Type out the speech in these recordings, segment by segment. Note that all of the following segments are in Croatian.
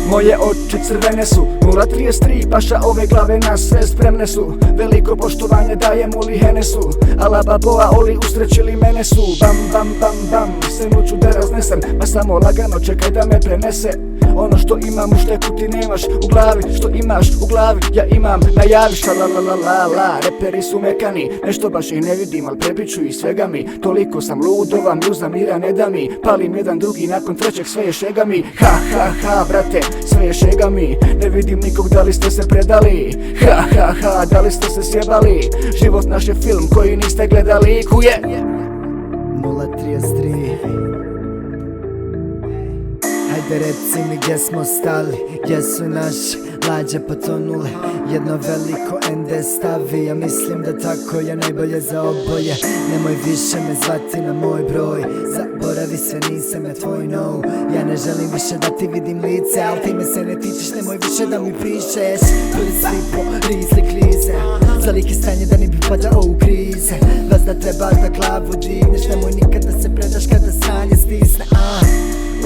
Moje oči crvene su 033 paša ove glave na sve spremne su. Veliko poštovanje dajem Uli Henesu. Alaba boa oli usrećili mene su. Bam bam bam bam se noću da raznesem. Pa samo lagano čekaj da me prenese. Ono što imam u šteku ti nemaš u glavi. Što imaš u glavi ja imam. Najaviš la la la la la. Reperi su mekani, nešto baš ih ne vidim, al prepiću i svega mi. Toliko sam lud, ova mjuza mira ne da mi. Palim jedan drugi, nakon trećeg sve je šega mi. Ha ha ha brate, sve je šega mi. Ne vidim nikog, da li ste se predali? Ha ha ha, da li ste se sjebali? Život naš je film koji niste gledali. Kuje 033. Hajde reci mi gdje smo stali, gdje su naše lađe potonule. Jedno veliko ND stavi, ja mislim da tako je najbolje za oboje. Nemoj više me zvati na moj broj, zaboravi sve, nisam ja tvoj no. Ja ne želim više da ti vidim lice, al ti me se ne tičeš, nemoj više da mi pišeš. Prsti po rizli klize, za lik je stanje da ne bi padao u krize. Vas da trebaš da glavu digneš, nemoj nikad da se predaš kada sranje stisne.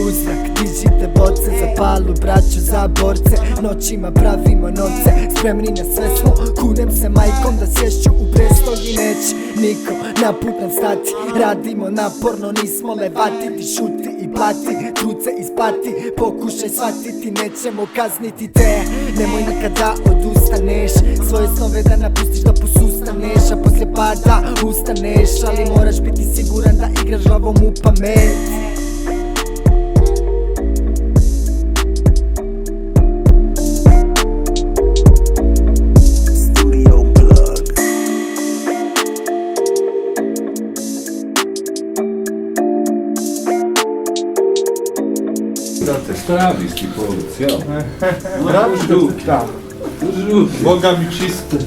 Uzrak, dižite boce za palu, braću za borce. Noćima pravimo noce, spremni na sve smo. Kunem se majkom da sješću u prestolji, neće niko na put nam stati. Radimo naporno, nismo levati, ti šuti i plati, truce isplati. Pokušaj shvatiti, nećemo kazniti te. Nemoj nikada odustaneš, svoje snove da napustiš, da posustaneš. A poslije pada ustaneš, ali moraš biti siguran da igraš glavom u pamet. Brate, stravijski polic, jel? Brate, da. Boga mi čiste.